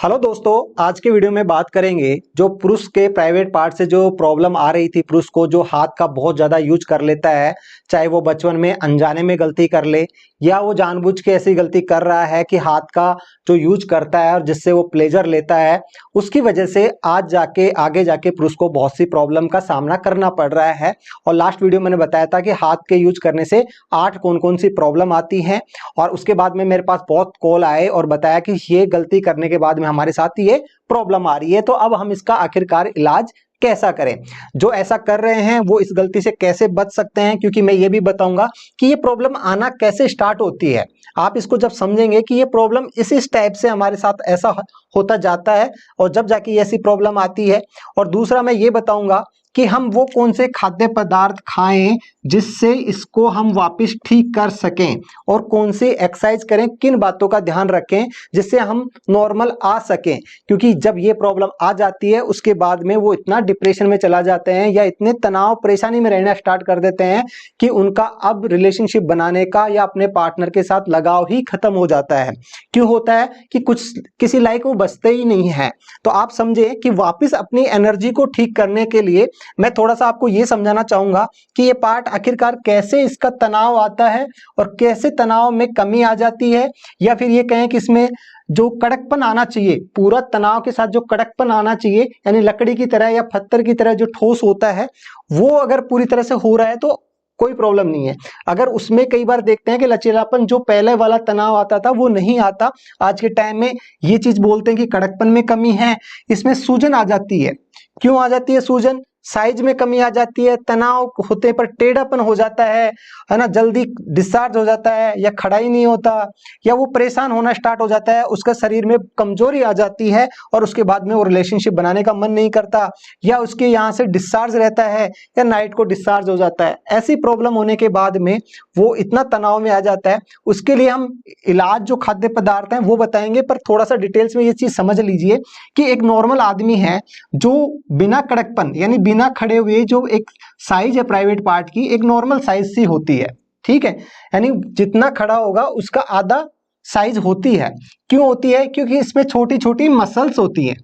Hello दोस्तों, आज के वीडियो में बात करेंगे जो पुरुष के प्राइवेट पार्ट से जो प्रॉब्लम आ रही थी। पुरुष को जो हाथ का बहुत ज़्यादा यूज कर लेता है, चाहे वो बचपन में अनजाने में गलती कर ले या वो जानबूझ के ऐसी गलती कर रहा है कि हाथ का जो यूज करता है और जिससे वो प्लेजर लेता है, उसकी वजह से आज जाके आगे जाके पुरुष को बहुत सी प्रॉब्लम का सामना करना पड़ रहा है। और लास्ट वीडियो मैंने बताया था कि हाथ के यूज करने से 8 कौन कौन सी प्रॉब्लम आती हैं, और उसके बाद में मेरे पास बहुत कॉल आए और बताया कि ये गलती करने के बाद में हमारे साथ ये प्रॉब्लम आ रही है, तो अब हम इसका आखिरकार इलाज कैसा करें। जो ऐसा कर रहे हैं वो इस गलती से कैसे बच सकते हैं, क्योंकि मैं ये भी बताऊंगा कि ये प्रॉब्लम आना कैसे स्टार्ट होती है। आप इसको जब समझेंगे कि ये प्रॉब्लम इस टाइप से हमारे साथ ऐसा होता जाता है और जब जाके ऐसी प्रॉब्लम आती है। और दूसरा मैं ये बताऊंगा कि हम वो कौन से खाद्य पदार्थ खाएं जिससे इसको हम वापस ठीक कर सकें, और कौन सी एक्सरसाइज करें, किन बातों का ध्यान रखें जिससे हम नॉर्मल आ सकें। क्योंकि जब ये प्रॉब्लम आ जाती है उसके बाद में वो इतना डिप्रेशन में चला जाते हैं या इतने तनाव परेशानी में रहना स्टार्ट कर देते हैं कि उनका अब रिलेशनशिप बनाने का या अपने पार्टनर के साथ लगाव ही खत्म हो जाता है। क्यों होता है कि कुछ किसी लायक वो बचते ही नहीं है। तो आप समझे कि वापस अपनी एनर्जी को ठीक करने के लिए मैं थोड़ा सा आपको ये समझाना चाहूंगा कि ये पार्ट आखिरकार कैसे इसका तनाव आता है और कैसे तनाव में कमी आ जाती है, या फिर ये कहें कि इसमें जो कड़कपन आना चाहिए, पूरा तनाव के साथ जो कड़कपन आना चाहिए, यानी लकड़ी की तरह या पत्थर की तरह जो ठोस होता है, वो अगर पूरी तरह से हो रहा है तो कोई प्रॉब्लम नहीं है। अगर उसमें कई बार देखते हैं कि लचीलापन जो पहले वाला तनाव आता था वो नहीं आता, आज के टाइम में ये चीज बोलते हैं कि कड़कपन में कमी है, इसमें सूजन आ जाती है। क्यों आ जाती है सूजन? साइज में कमी आ जाती है, तनाव होते पर टेढ़ापन हो जाता है ना, जल्दी डिस्चार्ज हो जाता है या खड़ा ही नहीं होता, या वो परेशान होना स्टार्ट हो जाता है, उसका शरीर में कमजोरी आ जाती है और उसके बाद में वो रिलेशनशिप बनाने का मन नहीं करता, या उसके यहाँ से डिस्चार्ज रहता है या नाइट को डिस्चार्ज हो जाता है। ऐसी प्रॉब्लम होने के बाद में वो इतना तनाव में आ जाता है। उसके लिए हम इलाज जो खाद्य पदार्थ हैं वो बताएंगे, पर थोड़ा सा डिटेल्स में ये चीज समझ लीजिए कि एक नॉर्मल आदमी है जो बिना कड़कपन यानी बिना खड़े हुए जो एक साइज है प्राइवेट पार्ट की, एक नॉर्मल साइज सी होती है, ठीक है। यानी जितना खड़ा होगा उसका आधा साइज होती है। क्यों होती है? क्योंकि इसमें छोटी छोटी मसल्स होती है।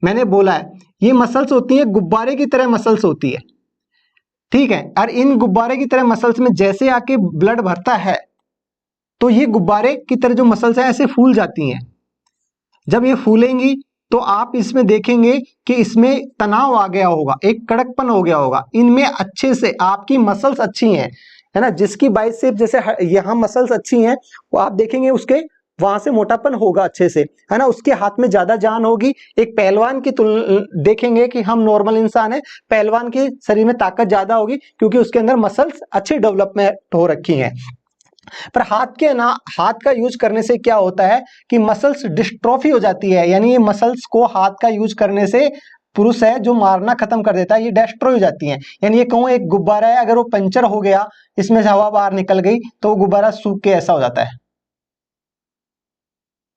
मैंने बोला है ये मसल्स होती है, गुब्बारे की तरह मसल्स होती है, ठीक है। और इन गुब्बारे की तरह मसल्स में जैसे आके ब्लड भरता है तो ये गुब्बारे की तरह जो मसल्स है ऐसे फूल जाती हैं। जब ये फूलेंगी तो आप इसमें देखेंगे कि इसमें तनाव आ गया होगा, एक कड़कपन हो गया होगा। इनमें अच्छे से आपकी मसल्स अच्छी हैं, है ना। जिसकी बाइसेप जैसे यहाँ मसल्स अच्छी हैं वो आप देखेंगे उसके वहां से मोटापन होगा अच्छे से, है ना। उसके हाथ में ज्यादा जान होगी। एक पहलवान की तुलना देखेंगे कि हम नॉर्मल इंसान है, पहलवान के शरीर में ताकत ज्यादा होगी क्योंकि उसके अंदर मसल्स अच्छी डेवलपमेंट हो रखी हैं। पर हाथ का यूज करने से क्या होता है कि मसल्स डिस्ट्रॉफी हो जाती है, यानी ये मसल्स को हाथ का यूज करने से पुरुष है जो मारना खत्म कर देता है, ये डिस्ट्रॉय हो जाती हैं। यानी ये कहूँ एक गुब्बारा है, अगर वो पंचर हो गया, इसमें से हवा बाहर निकल गई तो वो गुब्बारा सूख के ऐसा हो जाता है,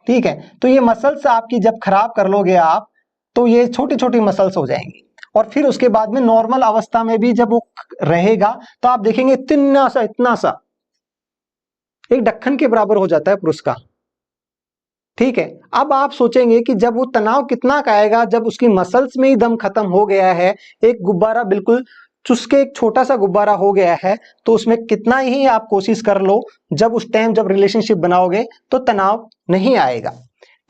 ठीक है। तो ये मसल्स आपकी जब खराब कर लोगे आप, तो ये छोटी छोटी मसल्स हो जाएंगी। और फिर उसके बाद में नॉर्मल अवस्था में भी जब वो रहेगा तो आप देखेंगे इतना सा एक ढक्कन के बराबर हो जाता है पुरुष का, ठीक है। अब आप सोचेंगे कि जब वो तनाव कितना का आएगा, जब उसकी मसल्स में ही दम खत्म हो गया है, एक गुब्बारा बिल्कुल चुसके एक छोटा सा गुब्बारा हो गया है, तो उसमें कितना ही आप कोशिश कर लो, जब उस टाइम जब रिलेशनशिप बनाओगे तो तनाव नहीं आएगा।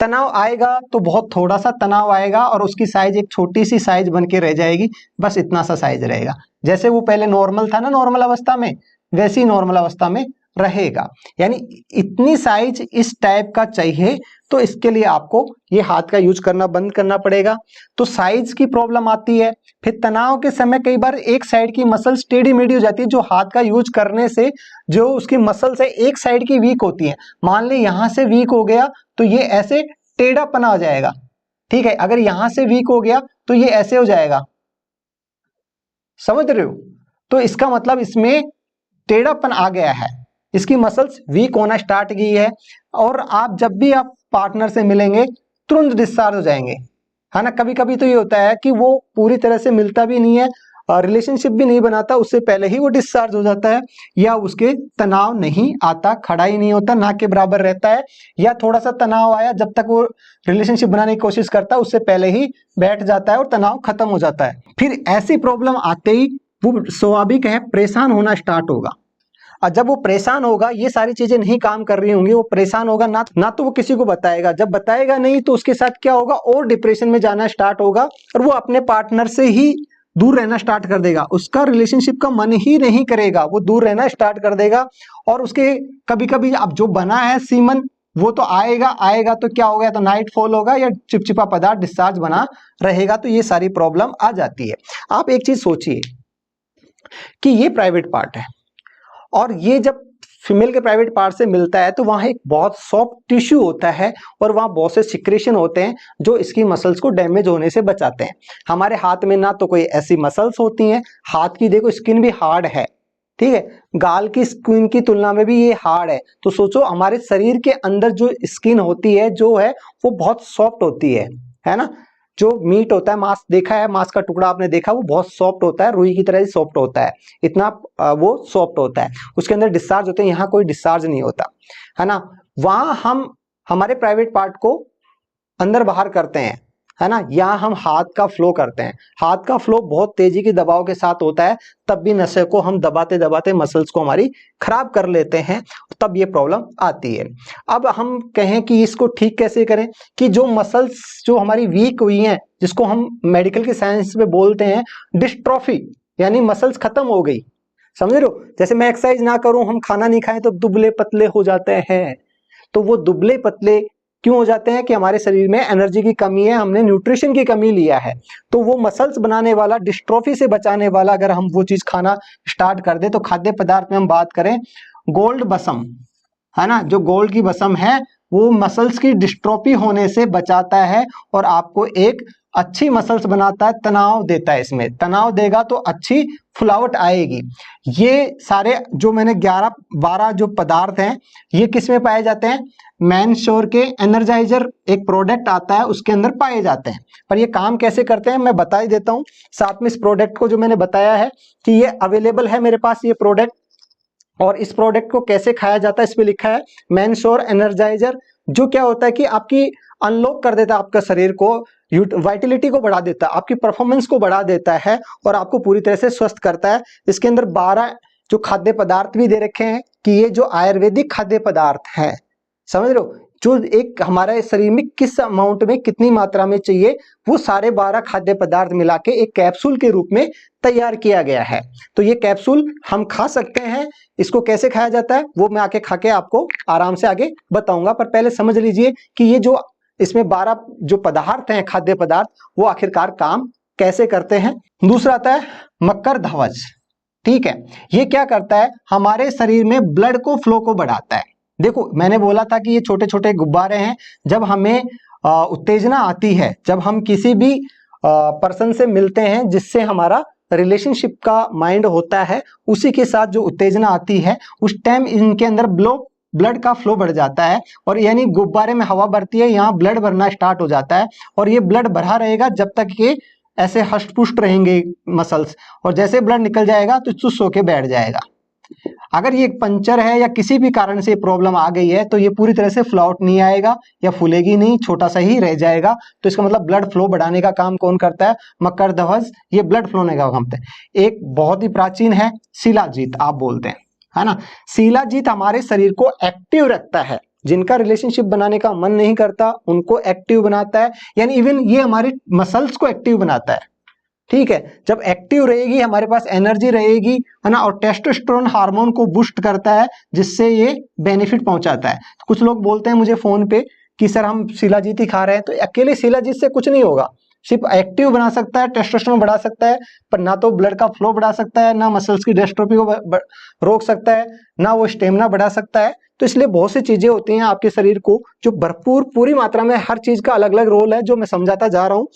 तनाव आएगा तो बहुत थोड़ा सा तनाव आएगा और उसकी साइज एक छोटी सी साइज बन के रह जाएगी, बस इतना सा साइज रहेगा। जैसे वो पहले नॉर्मल था ना, नॉर्मल अवस्था में, वैसी नॉर्मल अवस्था में रहेगा। यानी इतनी साइज इस टाइप का चाहिए, तो इसके लिए आपको ये हाथ का यूज करना बंद करना पड़ेगा। तो साइज की प्रॉब्लम आती है। फिर तनाव के समय कई बार एक साइड की मसल्स टेढ़ी मेढ़ी हो जाती है, जो हाथ का यूज करने से जो उसकी मसल्स है एक साइड की वीक होती है। मान ले यहां से वीक हो गया तो ये ऐसे टेढ़ापन आ जाएगा, ठीक है। अगर यहां से वीक हो गया तो ये ऐसे हो जाएगा, समझ रहे हो। तो इसका मतलब इसमें टेढ़ापन आ गया है, इसकी मसल्स वीक होना स्टार्ट की है। और आप जब भी आप पार्टनर से मिलेंगे तुरंत डिस्चार्ज हो जाएंगे, है ना। कभी कभी तो ये होता है कि वो पूरी तरह से मिलता भी नहीं है रिलेशनशिप भी नहीं बनाता उससे पहले ही वो डिस्चार्ज हो जाता है, या उसके तनाव नहीं आता, खड़ा ही नहीं होता, ना के बराबर रहता है, या थोड़ा सा तनाव आया जब तक वो रिलेशनशिप बनाने की कोशिश करता है उससे पहले ही बैठ जाता है और तनाव खत्म हो जाता है। फिर ऐसी प्रॉब्लम आते ही वो स्वाभाविक है परेशान होना स्टार्ट होगा। और जब वो परेशान होगा, ये सारी चीजें नहीं काम कर रही होंगी, वो परेशान होगा, ना तो वो किसी को बताएगा, जब बताएगा नहीं तो उसके साथ क्या होगा, और डिप्रेशन में जाना स्टार्ट होगा और वो अपने पार्टनर से ही दूर रहना स्टार्ट कर देगा, उसका रिलेशनशिप का मन ही नहीं करेगा, वो दूर रहना स्टार्ट कर देगा। और उसके कभी कभी अब जो बना है सीमन वो तो आएगा तो क्या होगा, तो नाइट फॉल होगा या चिपचिपा पदार्थ डिस्चार्ज बना रहेगा, तो ये सारी प्रॉब्लम आ जाती है। आप एक चीज सोचिए कि ये प्राइवेट पार्ट है और ये जब फीमेल के प्राइवेट पार्ट से मिलता है तो वहां एक बहुत सॉफ्ट टिश्यू होता है और वहां बहुत से सिक्रेशन होते हैं जो इसकी मसल्स को डैमेज होने से बचाते हैं। हमारे हाथ में ना तो कोई ऐसी मसल्स होती हैं, हाथ की देखो स्किन भी हार्ड है, ठीक है, गाल की स्किन की तुलना में भी ये हार्ड है। तो सोचो हमारे शरीर के अंदर जो स्किन होती है जो है वो बहुत सॉफ्ट होती है ना। जो मीट होता है, मांस देखा है, मांस का टुकड़ा आपने देखा, वो बहुत सॉफ्ट होता है, रुई की तरह ही सॉफ्ट होता है, इतना वो सॉफ्ट होता है, उसके अंदर डिस्चार्ज होते हैं, यहाँ कोई डिस्चार्ज नहीं होता है ना। वहां हम हमारे प्राइवेट पार्ट को अंदर बाहर करते हैं, है ना, यहाँ हम हाथ का फ्लो करते हैं, हाथ का फ्लो बहुत तेजी के दबाव के साथ होता है, तब भी नसें को हम दबाते दबाते मसल्स को हमारी खराब कर लेते हैं, तब ये प्रॉब्लम आती है। अब हम कहें कि इसको ठीक कैसे करें, कि जो मसल्स जो हमारी वीक हुई हैं, जिसको हम मेडिकल के साइंस में बोलते हैं डिस्ट्रॉफी, यानी मसल्स खत्म हो गई, समझ रहे हो, जैसे मैं एक्सरसाइज ना करूं, हम खाना नहीं खाएं तो दुबले पतले हो जाते हैं। तो वो दुबले पतले क्यों हो जाते हैं, कि हमारे शरीर में एनर्जी की कमी है, हमने न्यूट्रिशन की कमी लिया है। तो वो मसल्स बनाने वाला, डिस्ट्रोफी से बचाने वाला अगर हम वो चीज खाना स्टार्ट कर दे, तो खाद्य पदार्थ में हम बात करें गोल्ड बसम, है ना, जो गोल्ड की बसम है वो मसल्स की डिस्ट्रोफी होने से बचाता है और आपको एक अच्छी मसल्स बनाता है, तनाव देता है, इसमें तनाव देगा तो अच्छी फुलावट आएगी। ये सारे जो मैंने 11-12 जो पदार्थ हैं ये किस में पाए जाते हैं, मैनश्योर के एनर्जाइजर एक प्रोडक्ट आता है उसके अंदर पाए जाते हैं। पर ये काम कैसे करते हैं मैं बता ही देता हूँ साथ में, इस प्रोडक्ट को जो मैंने बताया है कि ये अवेलेबल है मेरे पास ये प्रोडक्ट, और इस प्रोडक्ट को कैसे खाया जाता है इस पे लिखा है मैनश्योर एनर्जाइजर, जो क्या होता है कि आपकी अनलॉक कर देता है आपका शरीर को, वाइटलिटी को बढ़ा देता है, आपकी परफॉर्मेंस को बढ़ा देता है और आपको पूरी तरह से स्वस्थ करता है। इसके अंदर 12 जो खाद्य पदार्थ भी दे रखे हैं कि ये जो आयुर्वेदिक खाद्य पदार्थ है, समझ रहे हो, जो एक हमारे शरीर में किस अमाउंट में कितनी मात्रा में चाहिए, वो सारे 12 खाद्य पदार्थ मिला के एक कैप्सूल के रूप में तैयार किया गया है। तो ये कैप्सूल हम खा सकते हैं। इसको कैसे खाया जाता है वो मैं आके खा के आपको आराम से आगे बताऊंगा, पर पहले समझ लीजिए कि ये जो इसमें 12 जो पदार्थ हैं खाद्य पदार्थ, वो आखिरकार काम कैसे करते हैं। दूसरा आता है मकर ध्वज, ठीक है, ये क्या करता है, हमारे शरीर में ब्लड को फ्लो को बढ़ाता है। देखो मैंने बोला था कि ये छोटे छोटे गुब्बारे हैं, जब हमें उत्तेजना आती है, जब हम किसी भी पर्सन से मिलते हैं जिससे हमारा रिलेशनशिप का माइंड होता है, उसी के साथ जो उत्तेजना आती है उस टाइम इनके अंदर ब्लड का फ्लो बढ़ जाता है, और यानी गुब्बारे में हवा भरती है, यहाँ ब्लड भरना स्टार्ट हो जाता है, और ये ब्लड भरा रहेगा जब तक कि ऐसे हष्ट पुष्ट रहेंगे मसल्स, और जैसे ब्लड निकल जाएगा तो चुस्त होके बैठ जाएगा। अगर ये पंचर है या किसी भी कारण से प्रॉब्लम आ गई है तो ये पूरी तरह से फ्लाउट नहीं आएगा या फूलेगी नहीं, छोटा सा ही रह जाएगा। तो इसका मतलब ब्लड फ्लो बढ़ाने का काम कौन करता है, मकर ध्वज, ये ब्लड फ्लो का काम करता है। एक बहुत ही प्राचीन है शिलाजीत, आप बोलते हैं, है ना, शिलाजीत हमारे शरीर को एक्टिव रखता है, जिनका रिलेशनशिप बनाने का मन नहीं करता उनको एक्टिव बनाता है, यानी इवन ये हमारे मसल्स को एक्टिव बनाता है, ठीक है। जब एक्टिव रहेगी हमारे पास एनर्जी रहेगी, है ना, और टेस्टोस्टेरोन हार्मोन को बूस्ट करता है जिससे ये बेनिफिट पहुंचाता है। कुछ लोग बोलते हैं मुझे फोन पे कि सर हम शिलाजीत ही खा रहे हैं, तो अकेले शिलाजीत से कुछ नहीं होगा, सिर्फ एक्टिव बना सकता है, टेस्टोस्टेरोन बढ़ा सकता है, पर ना तो ब्लड का फ्लो बढ़ा सकता है, ना मसल्स की डिस्ट्रोफी को रोक सकता है, ना वो स्टेमिना बढ़ा सकता है। तो इसलिए बहुत सी चीजें होती हैं आपके शरीर को जो भरपूर पूरी मात्रा में, हर चीज का अलग अलग रोल है जो मैं समझाता जा रहा हूँ।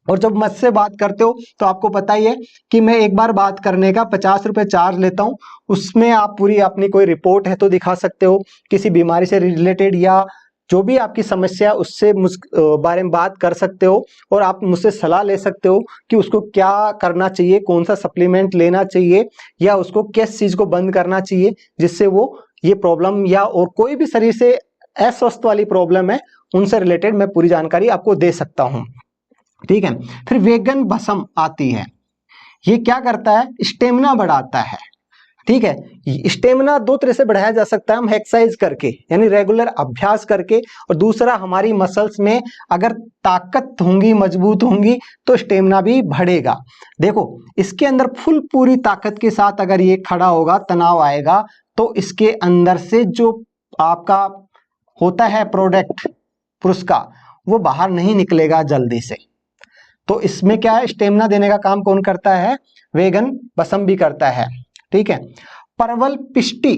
और जब मुझसे बात करते हो तो आपको पता ही है कि मैं एक बार बात करने का 50 रुपए चार्ज लेता हूँ, उसमें आप पूरी अपनी कोई रिपोर्ट है तो दिखा सकते हो, किसी बीमारी से रिलेटेड या जो भी आपकी समस्या है उससे मुझ बारे में बात कर सकते हो और आप मुझसे सलाह ले सकते हो कि उसको क्या करना चाहिए, कौन सा सप्लीमेंट लेना चाहिए या उसको किस चीज को बंद करना चाहिए जिससे वो ये प्रॉब्लम या और कोई भी शरीर से अस्वस्थ वाली प्रॉब्लम है उनसे रिलेटेड मैं पूरी जानकारी आपको दे सकता हूं। ठीक है। फिर वेगन भस्म आती है, ये क्या करता है, स्टेमिना बढ़ाता है। ठीक है। स्टेमिना दो तरह से बढ़ाया जा सकता है, हम एक्सरसाइज करके यानी रेगुलर अभ्यास करके, और दूसरा हमारी मसल्स में अगर ताकत होंगी, मजबूत होंगी तो स्टेमिना भी बढ़ेगा। देखो इसके अंदर फुल पूरी ताकत के साथ अगर ये खड़ा होगा, तनाव आएगा तो इसके अंदर से जो आपका होता है प्रोडक्ट पुरुष का, वो बाहर नहीं निकलेगा जल्दी से। तो इसमें क्या है, स्टेमिना देने का काम कौन करता है, वेगन भस्म भी करता है। ठीक है। परवल पिष्टी,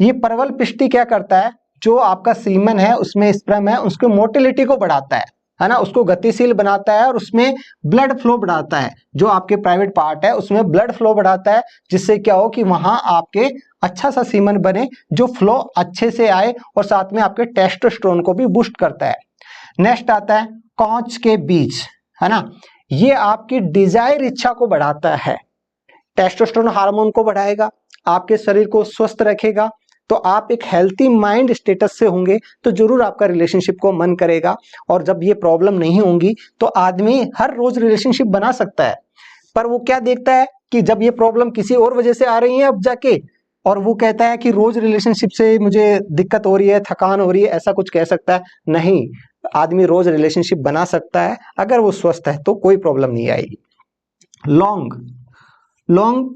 ये परवल पिष्टी क्या करता है, जो आपका सीमन है उसमें स्पर्म है उसके मोटिलिटी को बढ़ाता है ना, उसको गतिशील बनाता है और उसमें ब्लड फ्लो बढ़ाता है। जो आपके प्राइवेट पार्ट है उसमें ब्लड फ्लो बढ़ाता है, जिससे क्या हो कि वहां आपके अच्छा सा सीमन बने, जो फ्लो अच्छे से आए, और साथ में आपके टेस्टोस्टेरोन को भी बूस्ट करता है। नेक्स्ट आता है कांच के बीज, है ना, ये आपकी डिजायर इच्छा को बढ़ाता है, टेस्टोस्टेरोन हार्मोन को बढ़ाएगा, आपके शरीर को स्वस्थ रखेगा। तो आप एक हेल्थी माइंड स्टेटस से होंगे तो जरूर आपका रिलेशनशिप को मन करेगा। और जब ये प्रॉब्लम नहीं होंगी तो आदमी हर रोज रिलेशनशिप बना सकता है, पर वो क्या देखता है कि जब ये प्रॉब्लम किसी और वजह से आ रही है अब जाके, और वो कहता है कि रोज रिलेशनशिप से मुझे दिक्कत हो रही है, थकान हो रही है, ऐसा कुछ कह सकता है? नहीं, आदमी रोज रिलेशनशिप बना सकता है, अगर वो स्वस्थ है तो कोई प्रॉब्लम नहीं आएगी। लौंग, लौंग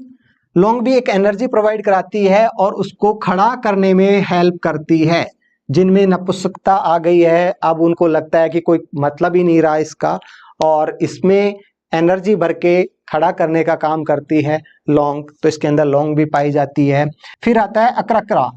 लौंग भी एक एनर्जी प्रोवाइड कराती है और उसको खड़ा करने में हेल्प करती है। जिनमें नपुंसकता आ गई है, अब उनको लगता है कि कोई मतलब ही नहीं रहा इसका, और इसमें एनर्जी भर के खड़ा करने का काम करती है लौंग, तो इसके अंदर लौंग भी पाई जाती है। फिर आता है अकरकरा,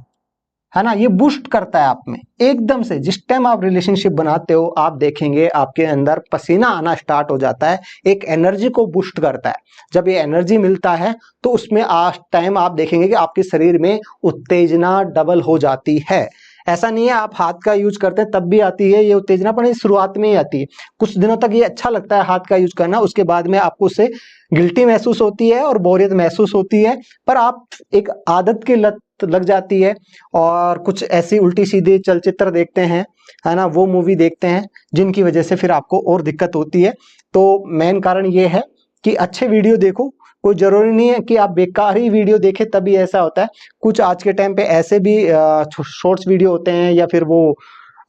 है ना, ये बूस्ट करता है आप में एकदम से। जिस टाइम आप रिलेशनशिप बनाते हो आप देखेंगे आपके अंदर पसीना आना स्टार्ट हो जाता है, एक एनर्जी को बूस्ट करता है। जब ये एनर्जी मिलता है तो उसमें आज टाइम आप देखेंगे कि आपके शरीर में उत्तेजना डबल हो जाती है। ऐसा नहीं है आप हाथ का यूज करते हैं तब भी आती है ये उत्तेजना, पर शुरुआत में ही आती है। कुछ दिनों तक ये अच्छा लगता है हाथ का यूज करना, उसके बाद में आपको उससे गिल्टी महसूस होती है और बोरियत महसूस होती है, पर आप एक आदत की लत लग जाती है और कुछ ऐसी उल्टी सीधी चलचित्र देखते हैं, है ना, वो मूवी देखते हैं जिनकी वजह से फिर आपको और दिक्कत होती है। तो मेन कारण ये है कि अच्छे वीडियो देखो, कोई जरूरी नहीं है कि आप बेकार ही वीडियो देखें तभी ऐसा होता है। कुछ आज के टाइम पे ऐसे भी शॉर्ट्स वीडियो होते हैं या फिर वो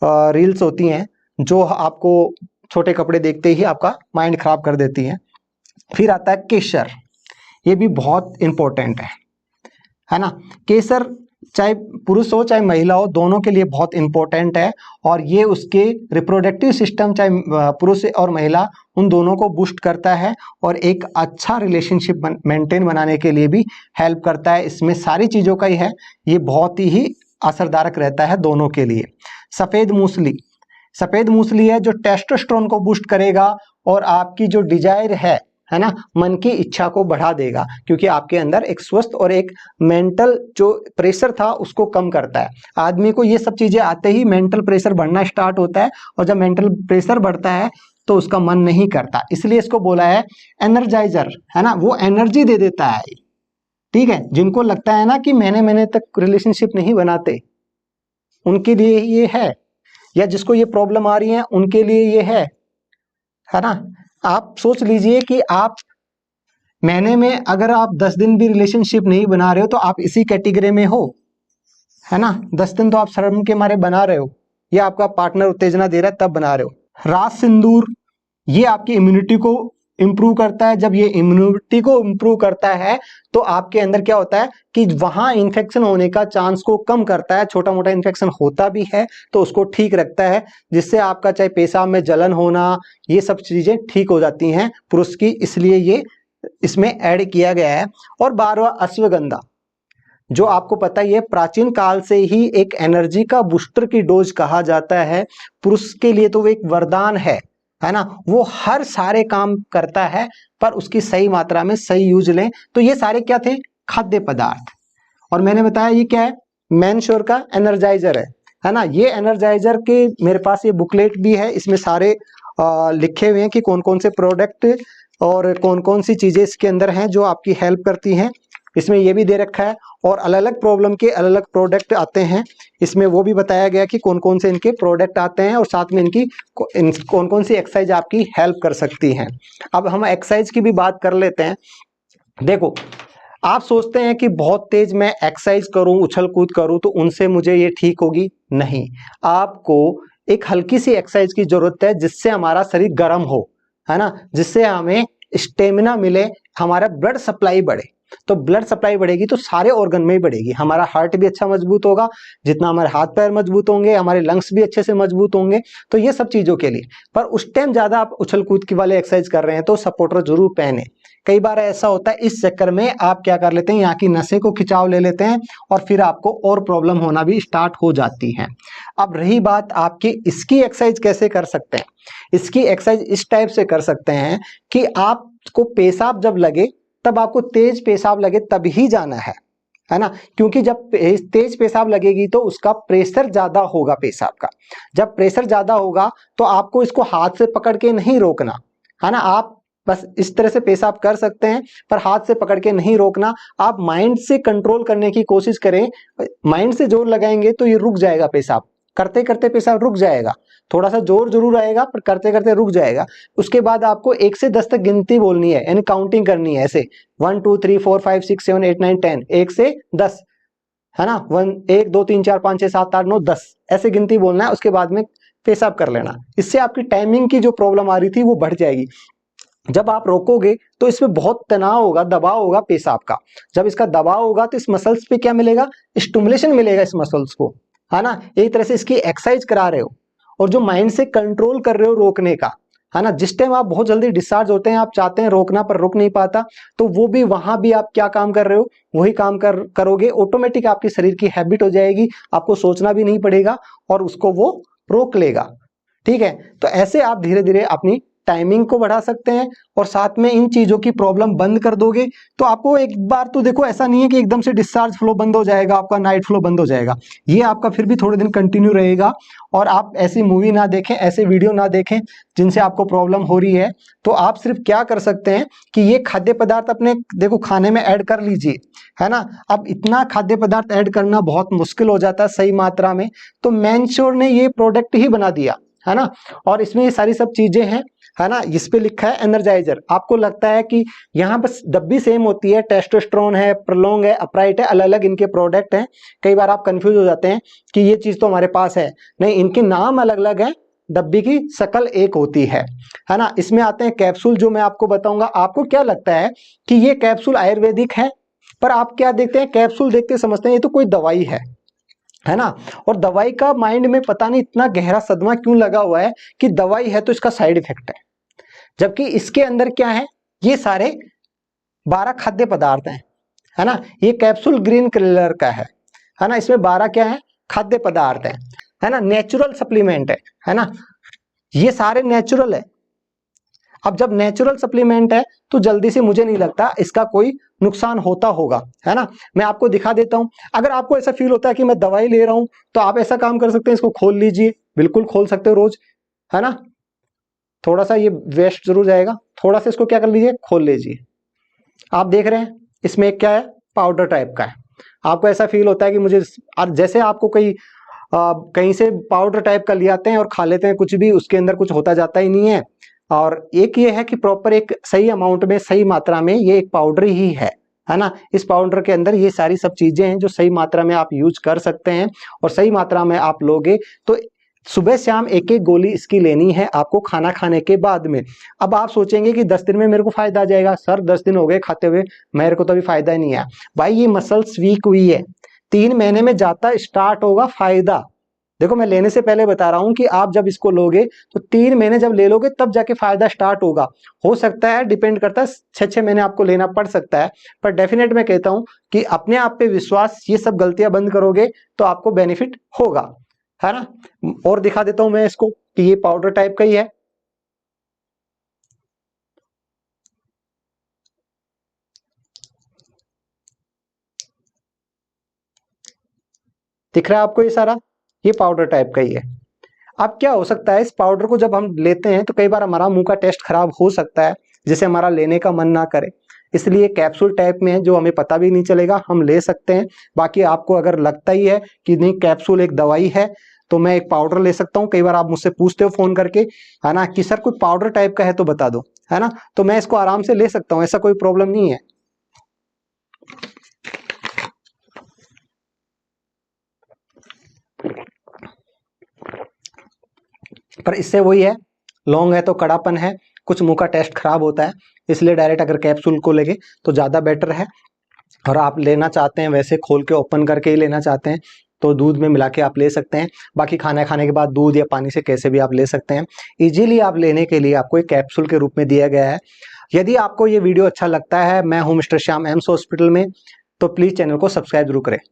रील्स होती हैं जो आपको छोटे कपड़े देखते ही आपका माइंड खराब कर देती हैं। फिर आता है केसर, ये भी बहुत इंपॉर्टेंट है ना। केसर चाहे पुरुष हो चाहे महिला हो, दोनों के लिए बहुत इंपॉर्टेंट है, और ये उसके रिप्रोडक्टिव सिस्टम चाहे पुरुष और महिला उन दोनों को बूस्ट करता है और एक अच्छा रिलेशनशिप मेंटेन बनाने के लिए भी हेल्प करता है। इसमें सारी चीज़ों का ही है, ये बहुत ही असरदारक रहता है दोनों के लिए। सफ़ेद मूसली, सफ़ेद मूसली है जो टेस्टोस्टेरोन को बूस्ट करेगा और आपकी जो डिजायर है ना, मन की इच्छा को बढ़ा देगा, क्योंकि आपके अंदर एक स्वस्थ और एक मेंटल जो प्रेशर था उसको कम करता है। आदमी को ये सब चीजें आते ही मेंटल प्रेशर बढ़ना स्टार्ट होता है, और जब मेंटल प्रेशर बढ़ता है तो उसका मन नहीं करता, इसलिए इसको बोला है एनर्जाइजर, है ना, वो एनर्जी दे देता है। ठीक है। जिनको लगता है ना कि महीने तक रिलेशनशिप नहीं बनाते, उनके लिए ये है, या जिसको ये प्रॉब्लम आ रही है उनके लिए ये है ना। आप सोच लीजिए कि आप महीने में अगर आप 10 दिन भी रिलेशनशिप नहीं बना रहे हो तो आप इसी कैटेगरी में हो, है ना। 10 दिन तो आप शर्म के मारे बना रहे हो, या आपका पार्टनर उत्तेजना दे रहा है तब बना रहे हो। रात सिंदूर, ये आपकी इम्यूनिटी को इंप्रूव करता है। जब ये इम्यूनिटी को इंप्रूव करता है तो आपके अंदर क्या होता है कि वहां इन्फेक्शन होने का चांस को कम करता है। छोटा मोटा इन्फेक्शन होता भी है तो उसको ठीक रखता है, जिससे आपका चाहे पेशाब में जलन होना, ये सब चीजें ठीक हो जाती हैं पुरुष की, इसलिए ये इसमें ऐड किया गया है। और 12वां अश्वगंधा, जो आपको पता ही है प्राचीन काल से ही एक एनर्जी का बूस्टर की डोज कहा जाता है। पुरुष के लिए तो वो एक वरदान है ना, वो हर सारे काम करता है, पर उसकी सही मात्रा में सही यूज लें। तो ये सारे क्या थे, खाद्य पदार्थ। और मैंने बताया ये क्या है, मैनश्योर का एनर्जाइजर है। है ना। ये एनर्जाइजर के मेरे पास ये बुकलेट भी है, इसमें सारे लिखे हुए हैं कि कौन कौन से प्रोडक्ट और कौन कौन सी चीजें इसके अंदर हैं जो आपकी हेल्प करती हैं। इसमें ये भी दे रखा है और अलग अलग प्रॉब्लम के अलग अलग प्रोडक्ट आते हैं, इसमें वो भी बताया गया कि कौन कौन से इनके प्रोडक्ट आते हैं और साथ में इनकी कौन कौन सी एक्सरसाइज आपकी हेल्प कर सकती हैं। अब हम एक्सरसाइज की भी बात कर लेते हैं। देखो, आप सोचते हैं कि बहुत तेज मैं एक्सरसाइज करूं, उछल कूद करूं तो उनसे मुझे ये ठीक होगी, नहीं। आपको एक हल्की सी एक्सरसाइज की जरूरत है जिससे हमारा शरीर गर्म हो, है ना, जिससे हमें स्टेमिना मिले, हमारा ब्लड सप्लाई बढ़े। तो ब्लड सप्लाई बढ़ेगी तो सारे ऑर्गन में ही बढ़ेगी, हमारा हार्ट भी अच्छा मजबूत होगा, जितना हमारे हाथ पैर मजबूत होंगे हमारे लंग्स भी अच्छे से मजबूत होंगे। तो ये सब चीजों के लिए, पर उस टाइम ज्यादा आप उछल कूद की वाले एक्सरसाइज कर रहे हैं तो सपोर्टर जरूर पहने। कई बार ऐसा होता है, इस चक्कर में आप क्या कर लेते हैं, यहाँ की नसें को खिंचाव ले लेते हैं और फिर आपको और प्रॉब्लम होना भी स्टार्ट हो जाती है। अब रही बात आपकी इसकी एक्सरसाइज कैसे कर सकते हैं। इसकी एक्सरसाइज इस टाइप से कर सकते हैं कि आपको पेशाब जब लगे, तब आपको तेज पेशाब लगे तभी जाना है ना। क्योंकि जब तेज पेशाब लगेगी तो उसका प्रेशर ज्यादा होगा पेशाब का। जब प्रेशर ज्यादा होगा तो आपको इसको हाथ से पकड़ के नहीं रोकना, है ना। आप बस इस तरह से पेशाब कर सकते हैं पर हाथ से पकड़ के नहीं रोकना। आप माइंड से कंट्रोल करने की कोशिश करें। माइंड से जोर लगाएंगे तो ये रुक जाएगा पेशाब, करते करते पेशाब रुक जाएगा। थोड़ा सा जोर जरूर आएगा पर करते करते रुक जाएगा। उसके बाद आपको 1 से 10 तक गिनती बोलनी है, यानी काउंटिंग करनी है ऐसे 1 2 3 4 5 6 7 8 9 10, 1 से 10, है ना। 1 2 3 4 5 6 7 8 9 10 ऐसे गिनती बोलना है। उसके बाद में पेशाब कर लेना। इससे आपकी टाइमिंग की जो प्रॉब्लम आ रही थी वो बढ़ जाएगी। जब आप रोकोगे तो इसमें बहुत तनाव होगा, दबाव होगा पेशाब का। जब इसका दबाव होगा तो इस मसल्स पे क्या मिलेगा, स्टिमुलेशन मिलेगा इस मसल्स को, है ना। एक तरह से इसकी एक्सरसाइज करा रहे हो और जो माइंड से कंट्रोल कर रहे हो रोकने का, है ना। जिस टाइम आप बहुत जल्दी डिस्चार्ज होते हैं, आप चाहते हैं रोकना पर रुक नहीं पाता, तो वो भी वहां भी आप क्या काम कर रहे हो, वही काम करोगे। ऑटोमेटिक आपके शरीर की हैबिट हो जाएगी, आपको सोचना भी नहीं पड़ेगा और उसको वो रोक लेगा। ठीक है, तो ऐसे आप धीरे धीरे अपनी टाइमिंग को बढ़ा सकते हैं और साथ में इन चीजों की प्रॉब्लम बंद कर दोगे तो आपको एक बार तो देखो, ऐसा नहीं है कि एकदम से डिस्चार्ज फ्लो बंद हो जाएगा, आपका नाइट फ्लो बंद हो जाएगा। ये आपका फिर भी थोड़े दिन कंटिन्यू रहेगा। और आप ऐसी मूवी ना देखें, ऐसे वीडियो ना देखें जिनसे आपको प्रॉब्लम हो रही है। तो आप सिर्फ क्या कर सकते हैं कि ये खाद्य पदार्थ अपने देखो खाने में ऐड कर लीजिए, है ना। अब इतना खाद्य पदार्थ ऐड करना बहुत मुश्किल हो जाता है सही मात्रा में, तो मैंश्योर ने ये प्रोडक्ट ही बना दिया, है ना। और इसमें ये सारी सब चीजें हैं, है ना। इस पे लिखा है एनर्जाइजर। आपको लगता है कि यहाँ बस डब्बी सेम होती है, टेस्टोस्टेरोन है, प्रलोंग है, अपराइट है, अलग अलग इनके प्रोडक्ट हैं। कई बार आप कंफ्यूज हो जाते हैं कि ये चीज तो हमारे पास है, नहीं, इनके नाम अलग अलग हैं, डब्बी की शक्ल एक होती है ना। इसमें आते हैं कैप्सूल, जो मैं आपको बताऊंगा। आपको क्या लगता है कि ये कैप्सूल आयुर्वेदिक है, पर आप क्या देखते हैं, कैप्सूल देखते समझते हैं ये तो कोई दवाई है ना। और दवाई का माइंड में पता नहीं इतना गहरा सदमा क्यों लगा हुआ है कि दवाई है तो इसका साइड इफेक्ट है, जबकि इसके अंदर क्या है, ये सारे 12 खाद्य पदार्थ हैं, है ना। ये कैप्सूल ग्रीन कलर का है ना। इसमें 12 क्या है, खाद्य पदार्थ है ना। नेचुरल सप्लीमेंट है ना। ये सारे नेचुरल है। अब जब नेचुरल सप्लीमेंट है तो जल्दी से मुझे नहीं लगता इसका कोई नुकसान होता होगा, है ना। मैं आपको दिखा देता हूं। अगर आपको ऐसा फील होता है कि मैं दवाई ले रहा हूं तो आप ऐसा काम कर सकते हैं, इसको खोल लीजिए, बिल्कुल खोल सकते हो रोज, है ना। थोड़ा सा ये वेस्ट जरूर जाएगा, थोड़ा सा इसको क्या कर लीजिए, खोल लीजिए। आप देख रहे हैं इसमें एक क्या है, पाउडर टाइप का है। आपको ऐसा फील होता है कि मुझे, जैसे आपको कहीं से पाउडर टाइप का ले आते हैं और खा लेते हैं, कुछ भी उसके अंदर कुछ होता जाता ही नहीं है। और एक ये है कि प्रॉपर एक सही अमाउंट में, सही मात्रा में ये एक पाउडर ही है ना। इस पाउडर के अंदर ये सारी सब चीजें हैं जो सही मात्रा में आप यूज कर सकते हैं। और सही मात्रा में आप लोगे तो सुबह शाम एक एक गोली इसकी लेनी है आपको खाना खाने के बाद में। अब आप सोचेंगे कि 10 दिन में मेरे को फायदा आ जाएगा। सर 10 दिन हो गए खाते हुए, मेरे को तो अभी फायदा ही नहीं आया। भाई ये मसल्स वीक हुई है, 3 महीने में जाता स्टार्ट होगा फायदा। देखो मैं लेने से पहले बता रहा हूं कि आप जब इसको लोगे तो 3 महीने जब ले लोगे तब जाके फायदा स्टार्ट होगा। हो सकता है, डिपेंड करता है, 6-6 महीने आपको लेना पड़ सकता है, पर डेफिनेट मैं कहता हूं कि अपने आप पे विश्वास, ये सब गलतियां बंद करोगे तो आपको बेनिफिट होगा, है ना। और दिखा देता हूं मैं इसको कि ये पाउडर टाइप का ही है। दिख रहा है आपको ये सारा, ये पाउडर टाइप का ही है। अब क्या हो सकता है, इस पाउडर को जब हम लेते हैं तो कई बार हमारा मुंह का टेस्ट खराब हो सकता है, जिसे हमारा लेने का मन ना करे, इसलिए कैप्सूल टाइप में है जो हमें पता भी नहीं चलेगा, हम ले सकते हैं। बाकी आपको अगर लगता ही है कि नहीं कैप्सूल एक दवाई है तो मैं एक पाउडर ले सकता हूँ, कई बार आप मुझसे पूछते हो फोन करके, है ना, कि सर कोई पाउडर टाइप का है तो बता दो, है ना, तो मैं इसको आराम से ले सकता हूँ, ऐसा कोई प्रॉब्लम नहीं है। पर इससे वही है, लॉन्ग है तो कड़ापन है, कुछ मुंह का टेस्ट खराब होता है, इसलिए डायरेक्ट अगर कैप्सूल को लेंगे तो ज़्यादा बेटर है। और आप लेना चाहते हैं वैसे खोल के ओपन करके ही लेना चाहते हैं तो दूध में मिला के आप ले सकते हैं। बाकी खाना खाने के बाद दूध या पानी से कैसे भी आप ले सकते हैं। इजीली आप लेने के लिए आपको एक कैप्सूल के रूप में दिया गया है। यदि आपको ये वीडियो अच्छा लगता है, मैं हूं मिस्टर श्याम एम्स हॉस्पिटल में, तो प्लीज़ चैनल को सब्सक्राइब जरूर करें।